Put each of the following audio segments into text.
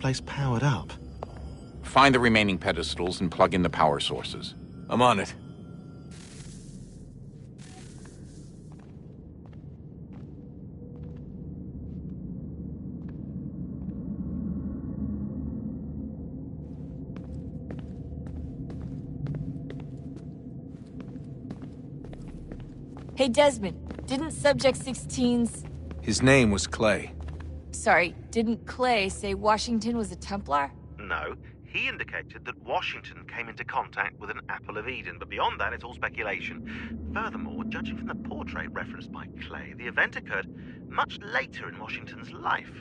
place powered up. Find the remaining pedestals and plug in the power sources. I'm on it. Hey, Desmond, didn't Subject 16's... His name was Clay. Sorry, didn't Clay say Washington was a Templar? No, he indicated that Washington came into contact with an Apple of Eden, but beyond that, it's all speculation. Furthermore, judging from the portrait referenced by Clay, the event occurred much later in Washington's life.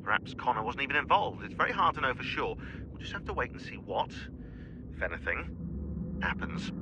Perhaps Connor wasn't even involved. It's very hard to know for sure. We'll just have to wait and see what, if anything, happens.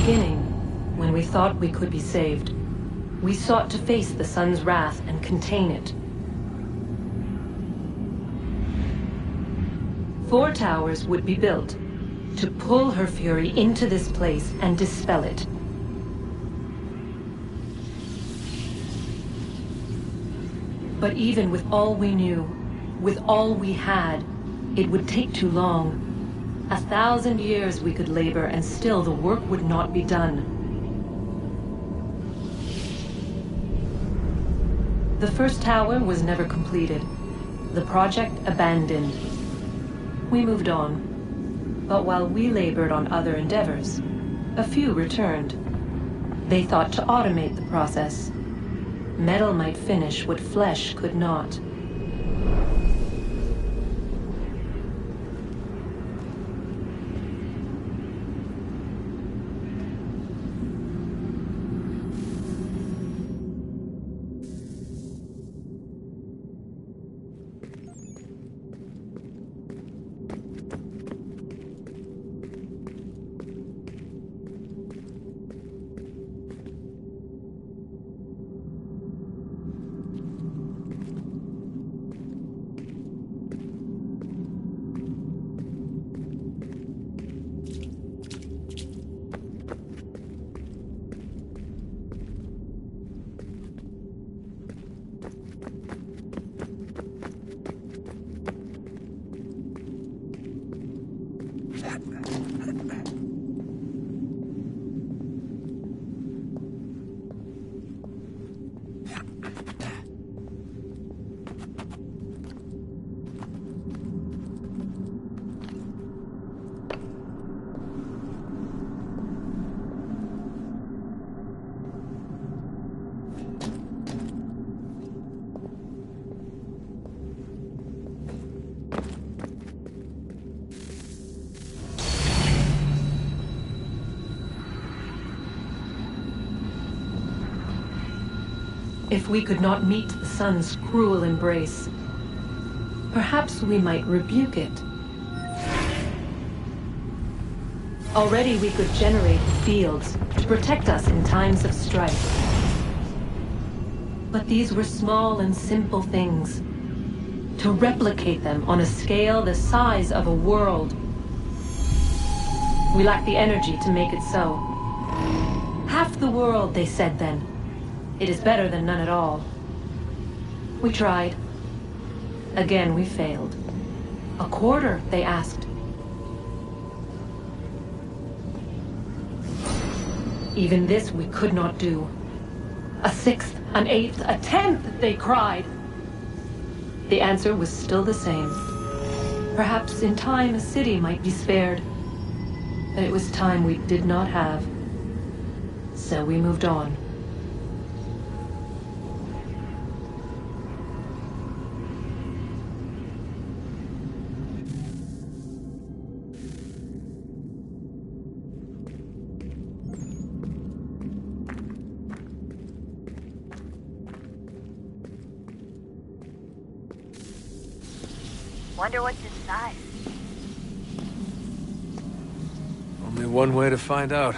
beginning, when we thought we could be saved, we sought to face the sun's wrath and contain it. 4 towers would be built to pull her fury into this place and dispel it. But even with all we knew, with all we had, it would take too long. 1,000 years we could labor, and still the work would not be done. The first tower was never completed. The project abandoned. We moved on. But while we labored on other endeavors, a few returned. They thought to automate the process. Metal might finish what flesh could not. If we could not meet the sun's cruel embrace, perhaps we might rebuke it. Already we could generate fields to protect us in times of strife. But these were small and simple things. To replicate them on a scale the size of a world, we lack the energy to make it so. Half the world, they said then. It is better than none at all. We tried. Again, we failed. A quarter, they asked. Even this we could not do. A 1/6, an 1/8, a 1/10, they cried. The answer was still the same. Perhaps in time a city might be spared. But it was time we did not have. So we moved on. Wonder what's inside. Only one way to find out.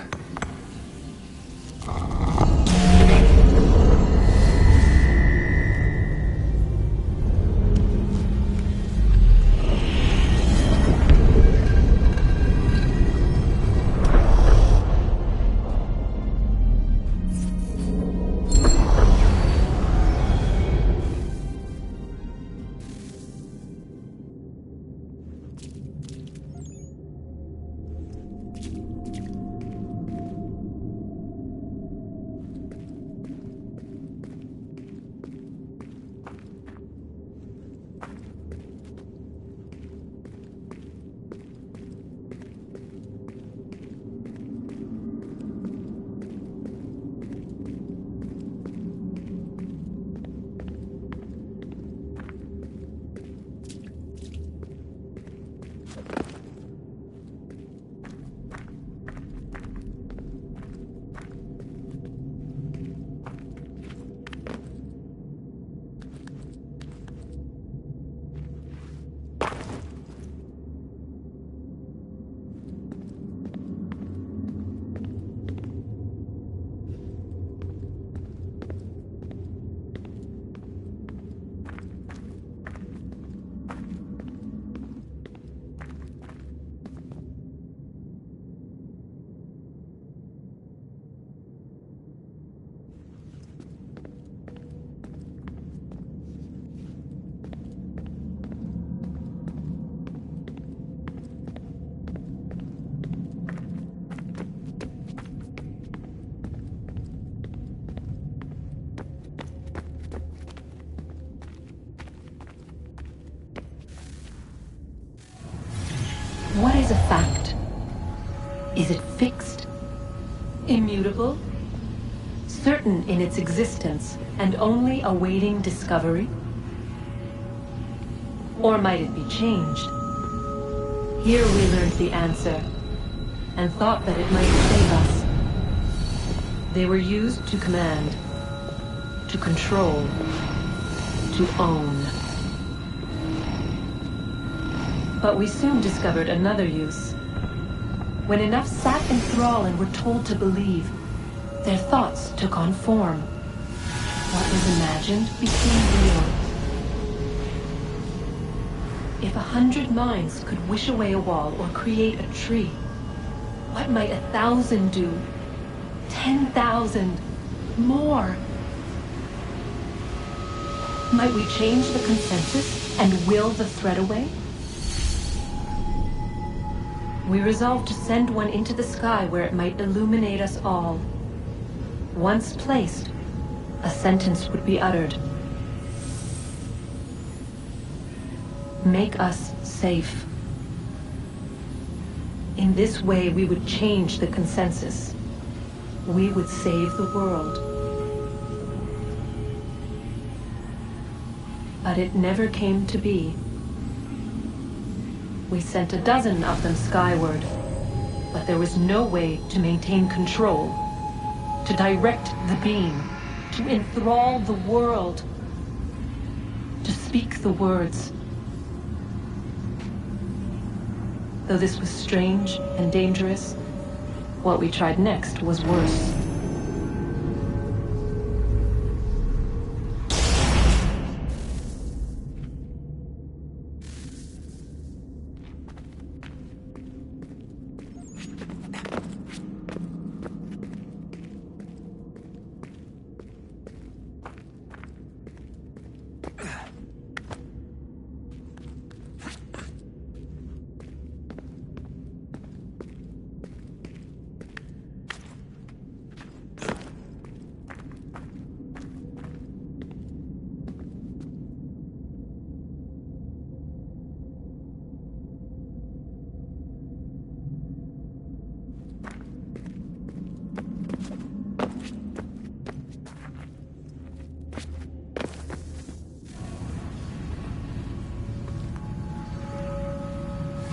is a fact? Is it fixed? Immutable? Certain in its existence and only awaiting discovery? Or might it be changed? Here we learned the answer, and thought that it might save us. They were used to command, to control, to own. But we soon discovered another use. When enough sat in thrall and were told to believe, their thoughts took on form. What was imagined became real. If 100 minds could wish away a wall or create a tree, what might 1,000 do? 10,000? More? Might we change the consensus and will the thread away? We resolved to send one into the sky where it might illuminate us all. Once placed, a sentence would be uttered. Make us safe. In this way, we would change the consensus. We would save the world. But it never came to be. We sent a dozen of them skyward, but there was no way to maintain control, to direct the beam, to enthrall the world, to speak the words. Though this was strange and dangerous, what we tried next was worse.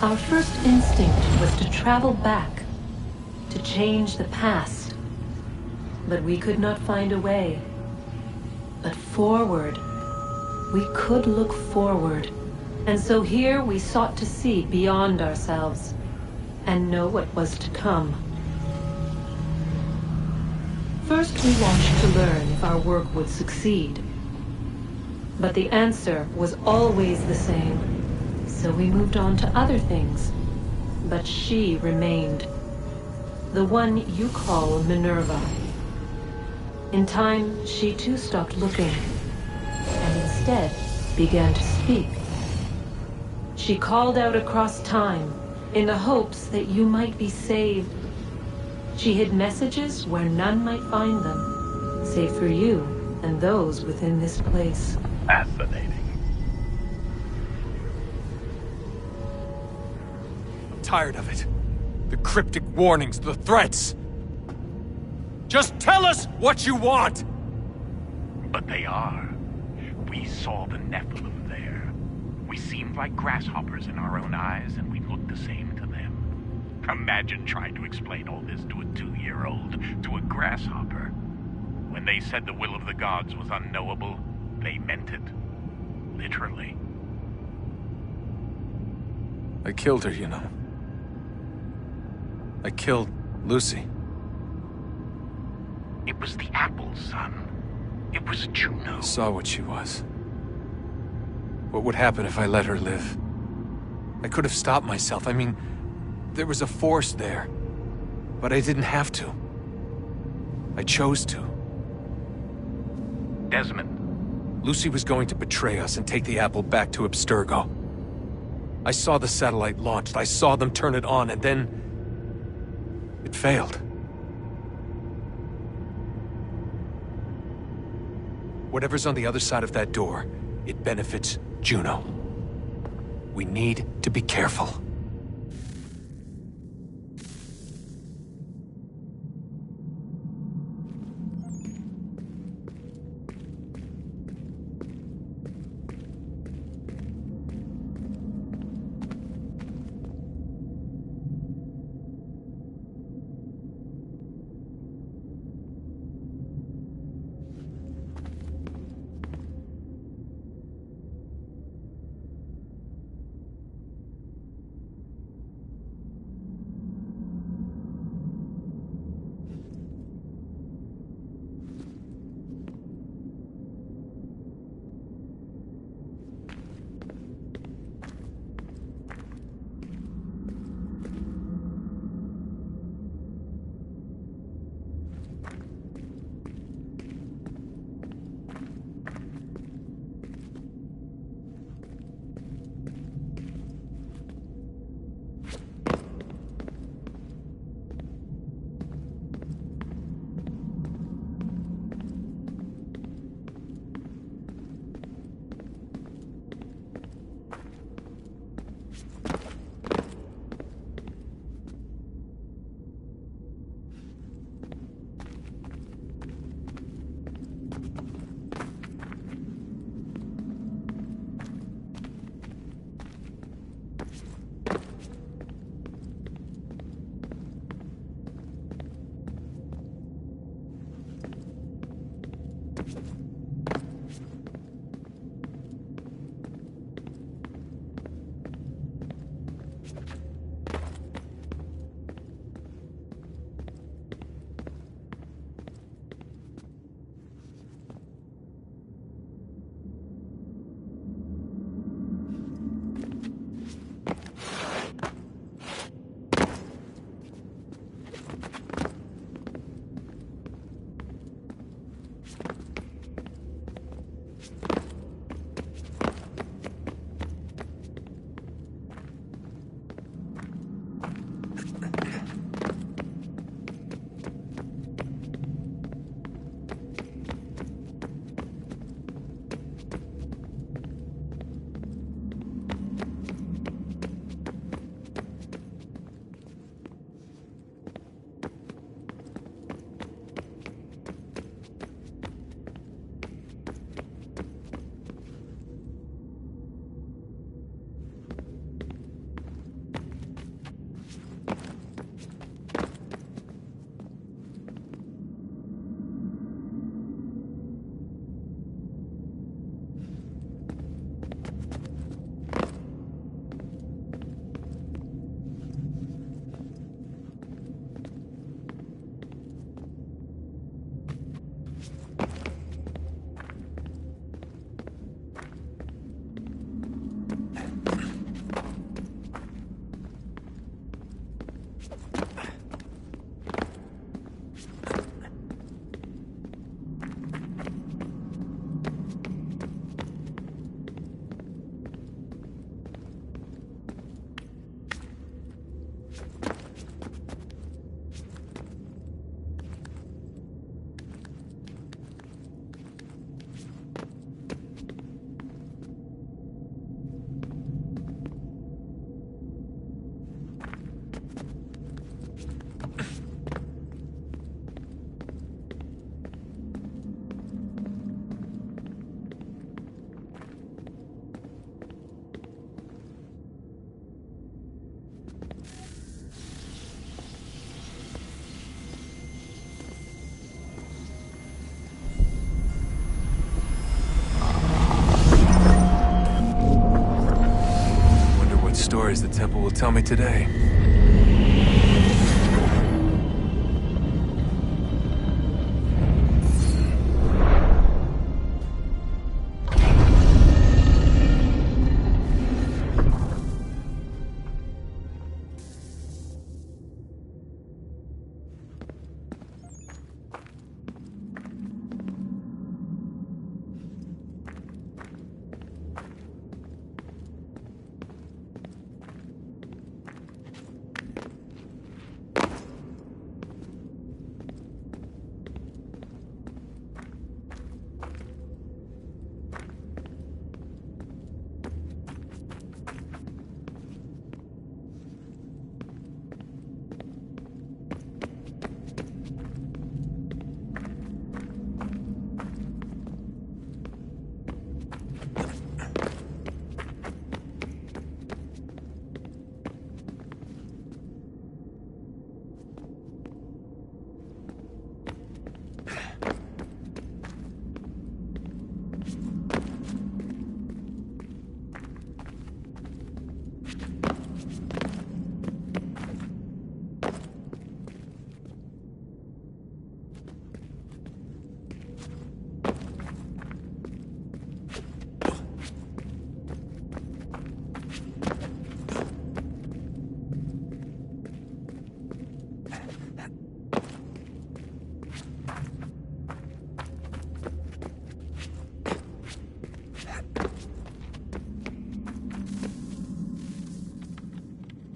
Our first instinct was to travel back, to change the past. But we could not find a way. But forward, we could look forward. And so here we sought to see beyond ourselves, and know what was to come. First we watched to learn if our work would succeed. But the answer was always the same. So we moved on to other things, but she remained. The one you call Minerva. In time, she too stopped looking, and instead began to speak. She called out across time, in the hopes that you might be saved. She hid messages where none might find them, save for you and those within this place. Fascinating. Tired of it. The cryptic warnings, the threats. Just tell us what you want! But they are. We saw the Nephilim there. We seemed like grasshoppers in our own eyes, and we looked the same to them. Imagine trying to explain all this to a 2-year-old, to a grasshopper. When they said the will of the gods was unknowable, they meant it. Literally. I killed her, you know. I killed Lucy. It was the apple, son. It was Juno. I saw what she was. What would happen if I let her live? I could have stopped myself. I mean, there was a force there. But I didn't have to. I chose to. Desmond. Lucy was going to betray us and take the apple back to Abstergo. I saw the satellite launched. I saw them turn it on, and then it failed. Whatever's on the other side of that door, it benefits Juno. We need to be careful. The temple will tell me today.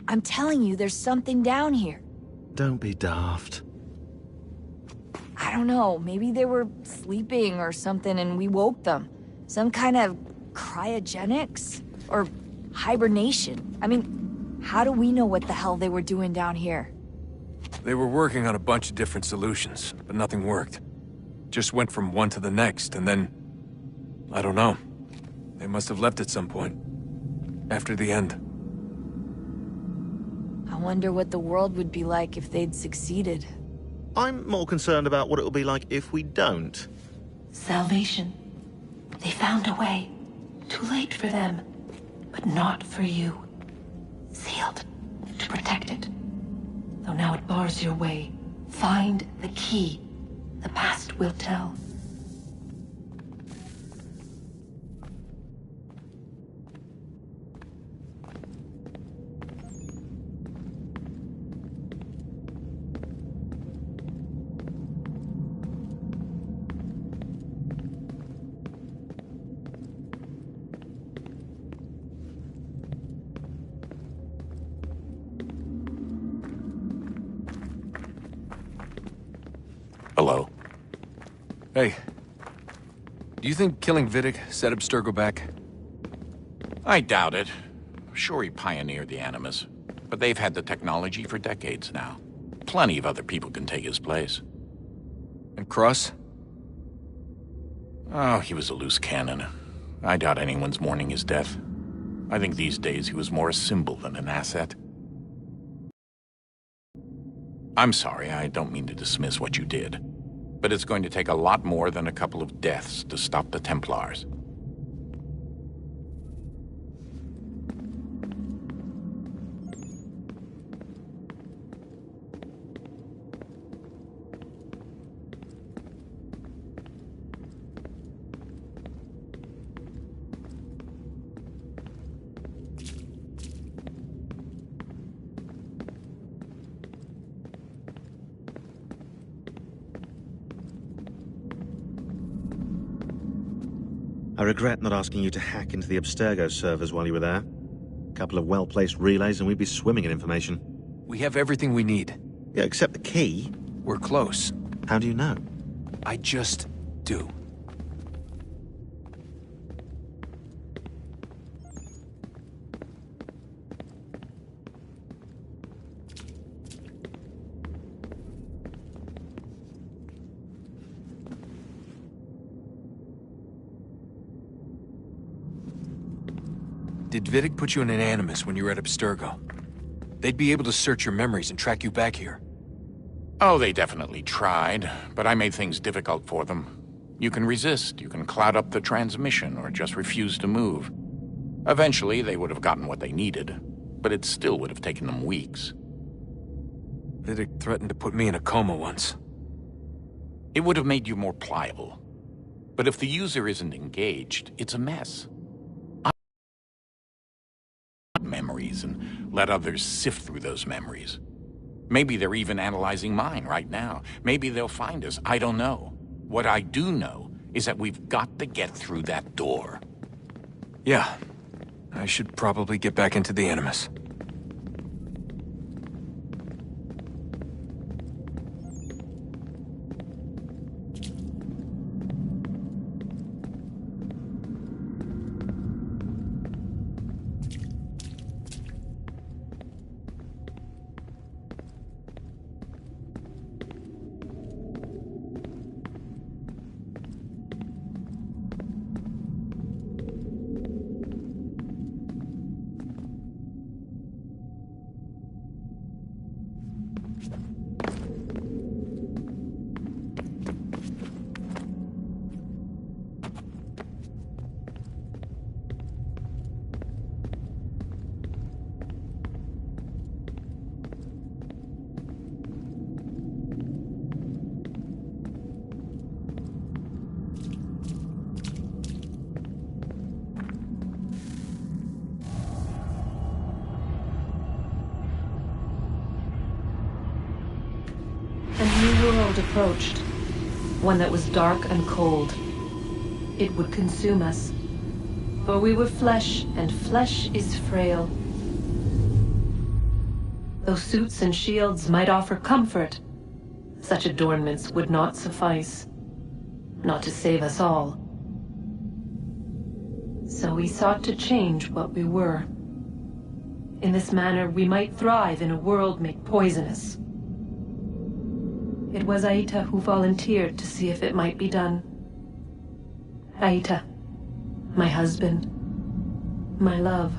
I'm telling you, there's something down here. Don't be daft. I don't know, maybe they were sleeping or something and we woke them. Some kind of cryogenics? Or hibernation? I mean, how do we know what the hell they were doing down here? They were working on a bunch of different solutions, but nothing worked. Just went from one to the next, and then... I don't know. They must have left at some point. After the end. I wonder what the world would be like if they'd succeeded. I'm more concerned about what it'll be like if we don't. Salvation. They found a way. Too late for them, but not for you. Sealed to protect it. Though now it bars your way. Find the key. The past will tell. Hello. Hey. Do you think killing Vidic set Abstergo back? I doubt it. Sure, he pioneered the Animus, but they've had the technology for decades now. Plenty of other people can take his place. And Cross? Oh, he was a loose cannon. I doubt anyone's mourning his death. I think these days he was more a symbol than an asset. I'm sorry, I don't mean to dismiss what you did. But it's going to take a lot more than a couple of deaths to stop the Templars. I regret not asking you to hack into the Abstergo servers while you were there. A couple of well-placed relays and we'd be swimming in information. We have everything we need. Yeah, except the key. We're close. How do you know? I just do. Did Vidic put you in an Animus when you were at Abstergo? They'd be able to search your memories and track you back here. Oh, they definitely tried, but I made things difficult for them. You can resist, you can cloud up the transmission, or just refuse to move. Eventually, they would have gotten what they needed, but it still would have taken them weeks. Vidic threatened to put me in a coma once. It would have made you more pliable. But if the user isn't engaged, it's a mess. Memories and let others sift through those memories. Maybe they're even analyzing mine right now. Maybe they'll find us. I don't know. What I do know is that we've got to get through that door. Yeah. I should probably get back into the Animus. Approached, one that was dark and cold. It would consume us, for we were flesh, and flesh is frail. Though suits and shields might offer comfort, such adornments would not suffice, not to save us all. So we sought to change what we were. In this manner, we might thrive in a world made poisonous. It was Aita who volunteered to see if it might be done. Aita, my husband, my love.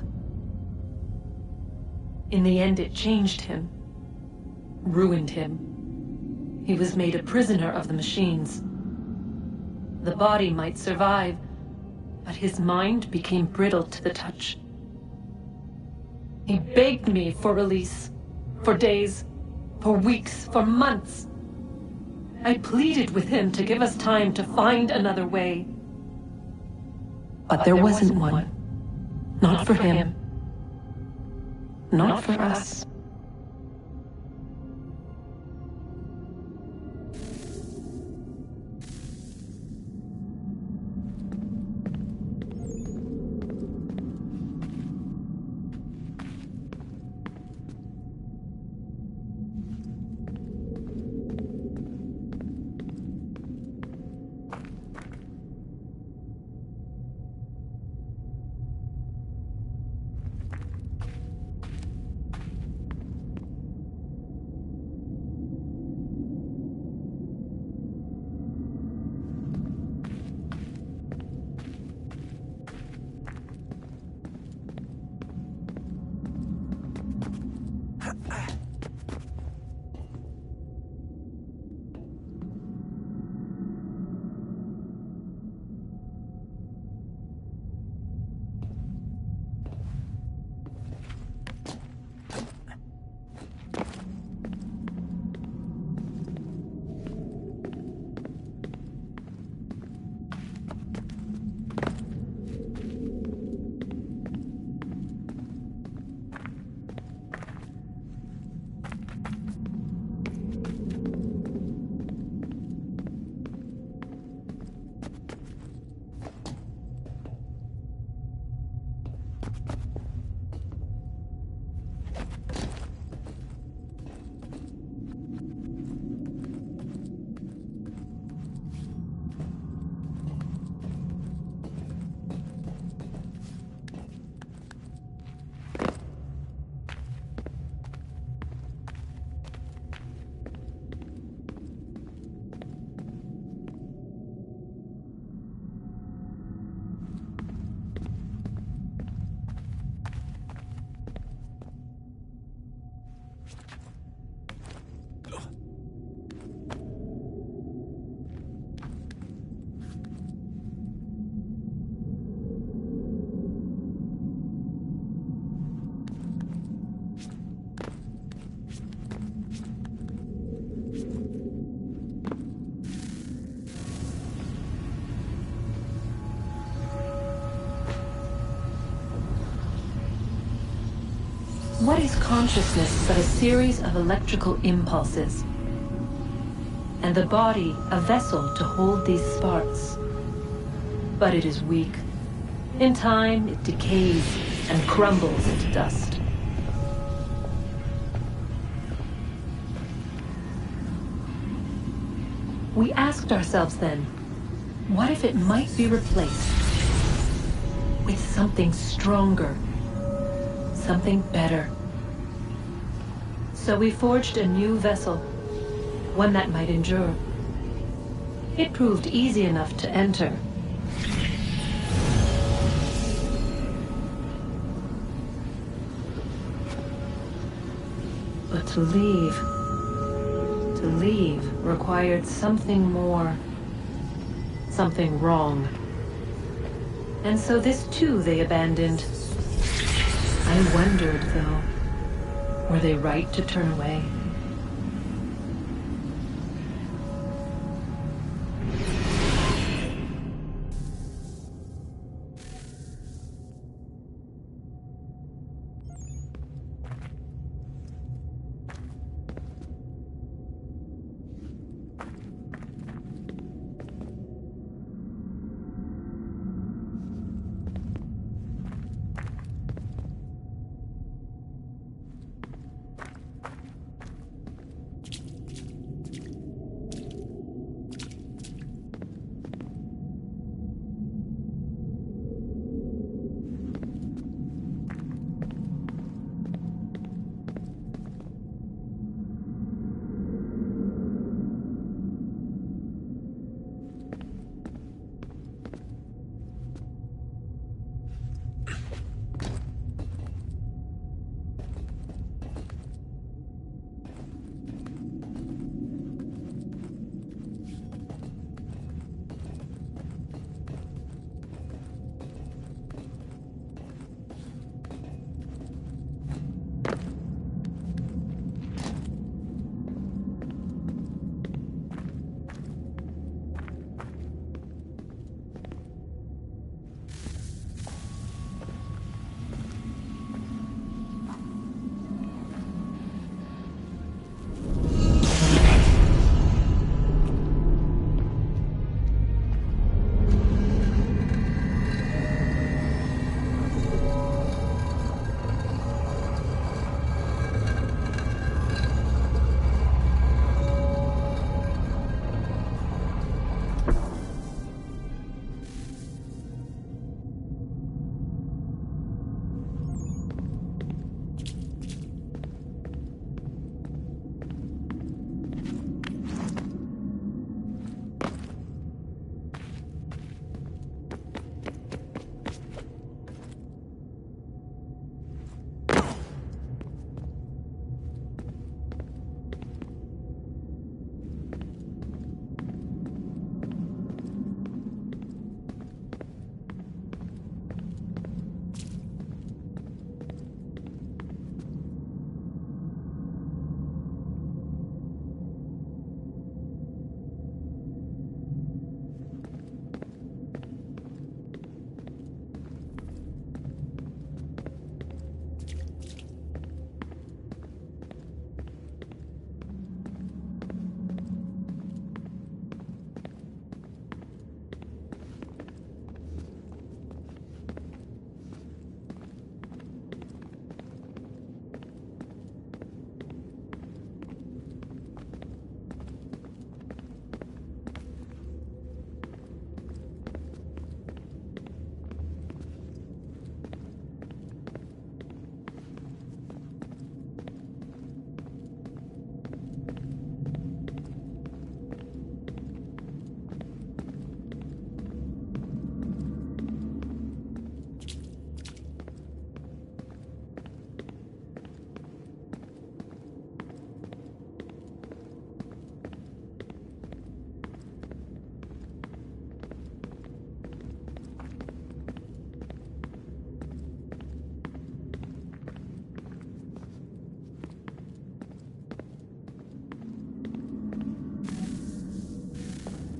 In the end, it changed him, ruined him. He was made a prisoner of the machines. the body might survive, but his mind became brittle to the touch. He begged me for release, for days, for weeks, for months. I pleaded with him to give us time to find another way. But there wasn't one. Not for him. Not for us. What is consciousness but a series of electrical impulses? And the body a vessel to hold these sparks. But it is weak. In time, it decays and crumbles into dust. We asked ourselves then, what if it might be replaced with something stronger, something better? So we forged a new vessel, one that might endure. It proved easy enough to enter. But to leave required something more, something wrong. And so this too they abandoned. I wondered, though, were they right to turn away?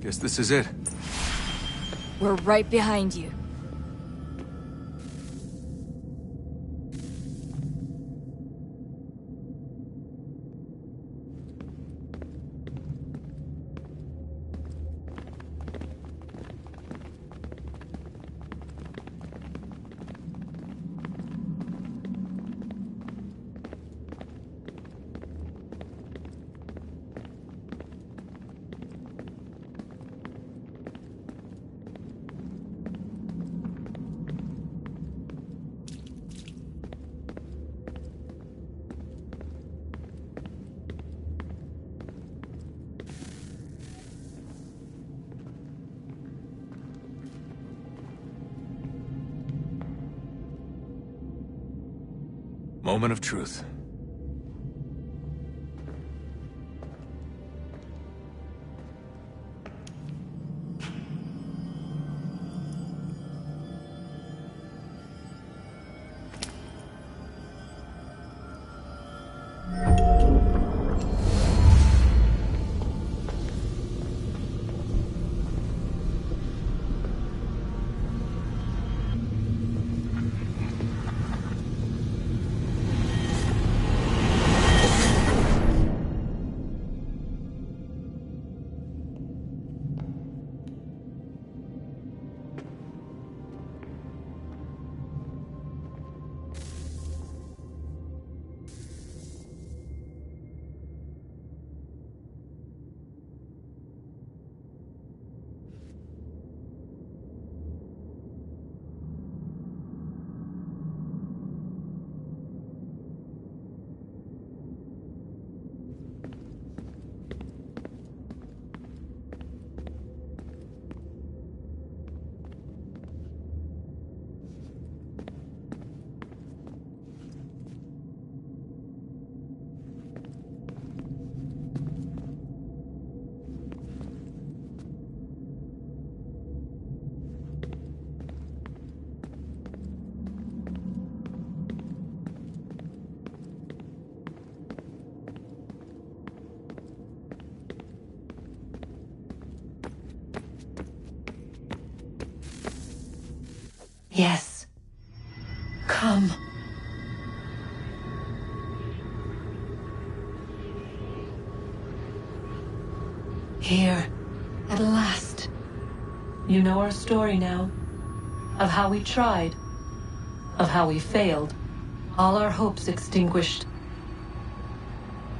Guess this is it. We're right behind you. Moment of truth. Yes. Come. Here, at last. You know our story now. Of how we tried. Of how we failed. All our hopes extinguished.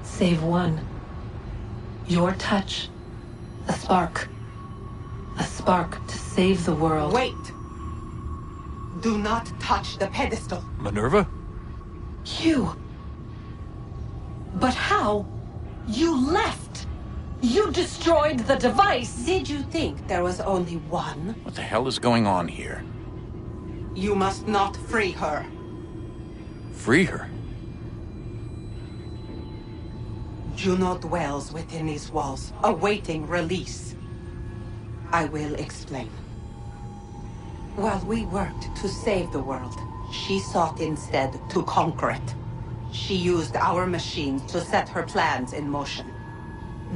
Save one. Your touch. A spark. A spark to save the world. Wait! Do not touch the pedestal. Minerva? You. But how? You left. You destroyed the device. Did you think there was only one? What the hell is going on here? You must not free her. Free her? Juno dwells within these walls, awaiting release. I will explain. While we worked to save the world, she sought instead to conquer it. She used our machines to set her plans in motion.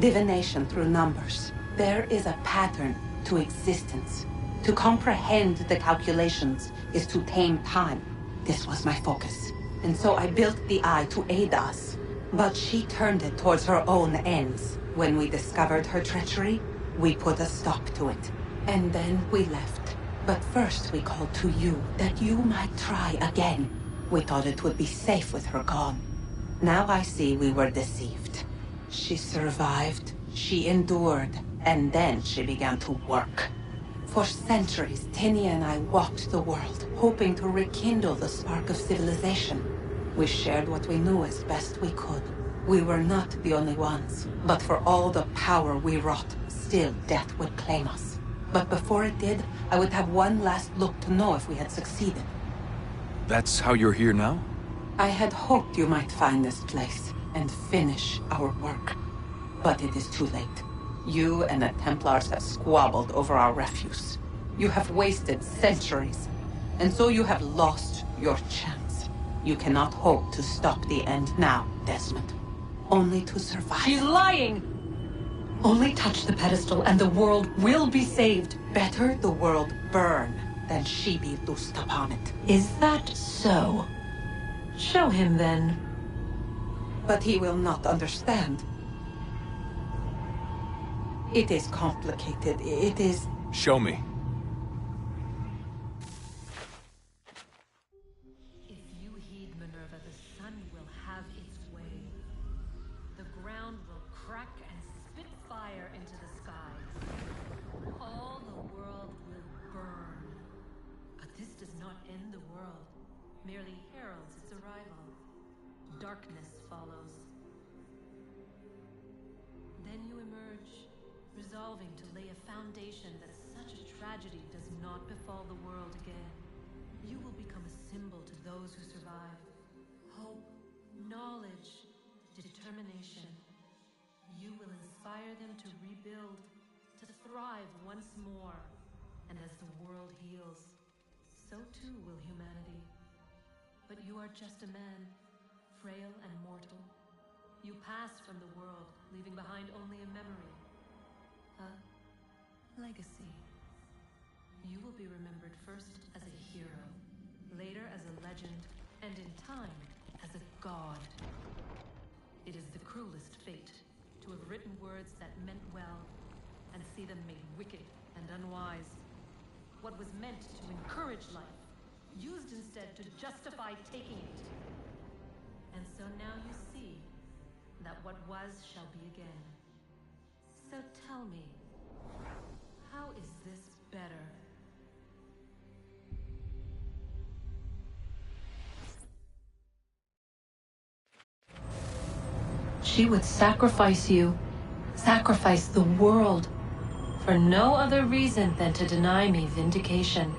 Divination through numbers. There is a pattern to existence. To comprehend the calculations is to tame time. This was my focus. And so I built the eye to aid us. But she turned it towards her own ends. When we discovered her treachery, we put a stop to it. And then we left. But first we called to you, that you might try again. We thought it would be safe with her gone. Now I see we were deceived. She survived, she endured, and then she began to work. For centuries, Tinia and I walked the world, hoping to rekindle the spark of civilization. We shared what we knew as best we could. We were not the only ones, but for all the power we wrought, still death would claim us. But before it did, I would have one last look to know if we had succeeded. That's how you're here now? I had hoped you might find this place and finish our work. But it is too late. You and the Templars have squabbled over our refuse. You have wasted centuries, and so you have lost your chance. You cannot hope to stop the end now, Desmond. Only to survive. She's lying! Only touch the pedestal and the world will be saved. Better the world burn than she be loosed upon it. Is that so? Show him then. But he will not understand. It is complicated. It is... Show me. If you heed Minerva, the sun will have its way. The ground will crack and spit fire into the skies. All the world will burn. But this does not end the world, merely heralds its arrival. Darkness follows. Then you emerge, resolving to lay a foundation that such a tragedy does not befall the world again. You will become a symbol to those who survive. Hope, knowledge, determination. You will inspire them to rebuild, to thrive once more. And as the world heals, so too will humanity. But you are just a man, frail and mortal. You pass from the world, leaving behind only a memory. A legacy. You will be remembered first as a hero, later as a legend, and in time as a god. It is the cruelest fate to have written words that meant well and see them made wicked and unwise. What was meant to encourage life, used instead to justify taking it. And so now you see that what was shall be again. So tell me, how is this better? She would sacrifice you, sacrifice the world, for no other reason than to deny me vindication.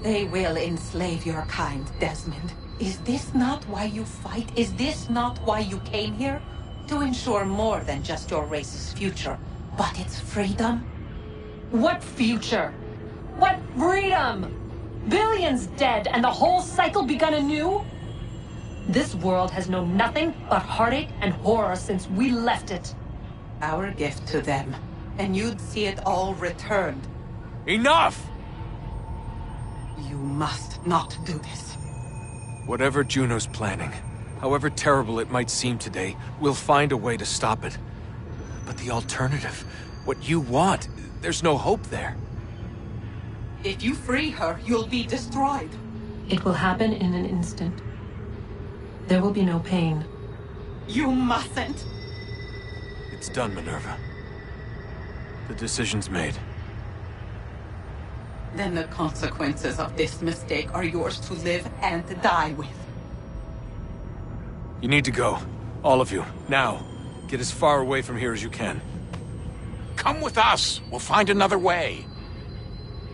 They will enslave your kind, Desmond. Is this not why you fight? Is this not why you came here? To ensure more than just your race's future, but its freedom? What future? What freedom? Billions dead and the whole cycle begun anew? This world has known nothing but heartache and horror since we left it. Our gift to them, and you'd see it all returned. Enough! You must not do this. Whatever Juno's planning, however terrible it might seem today, we'll find a way to stop it. But the alternative, what you want, there's no hope there. If you free her, you'll be destroyed. It will happen in an instant. There will be no pain. You mustn't. It's done, Minerva. The decision's made. Then the consequences of this mistake are yours to live and die with. You need to go. All of you. Now. Get as far away from here as you can. Come with us. We'll find another way.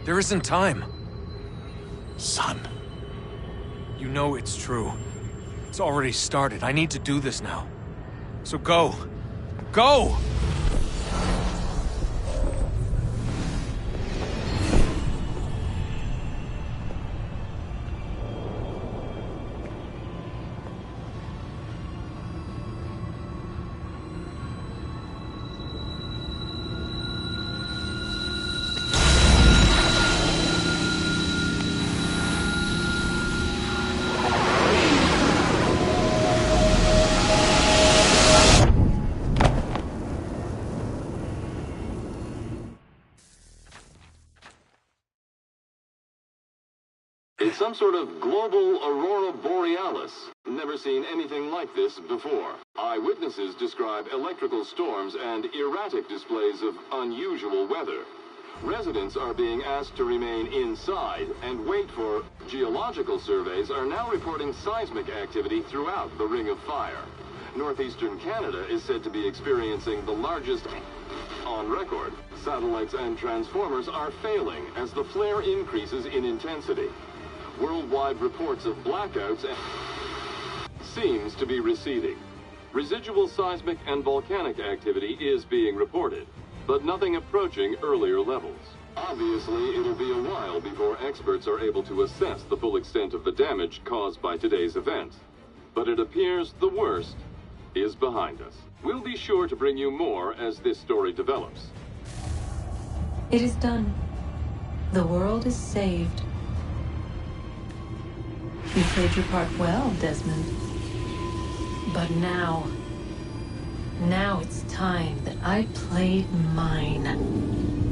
There isn't time. Son. You know it's true. It's already started. I need to do this now. So go. Go! It's some sort of global aurora borealis. Never seen anything like this before. Eyewitnesses describe electrical storms and erratic displays of unusual weather. Residents are being asked to remain inside and wait for... Geological surveys are now reporting seismic activity throughout the Ring of Fire. Northeastern Canada is said to be experiencing the largest on record. Satellites and transformers are failing as the flare increases in intensity. Worldwide reports of blackouts seems to be receding. Residual seismic and volcanic activity is being reported, but nothing approaching earlier levels. Obviously, it'll be a while before experts are able to assess the full extent of the damage caused by today's event. But it appears the worst is behind us. We'll be sure to bring you more as this story develops. It is done. The world is saved. You played your part well, Desmond. But now it's time that I played mine.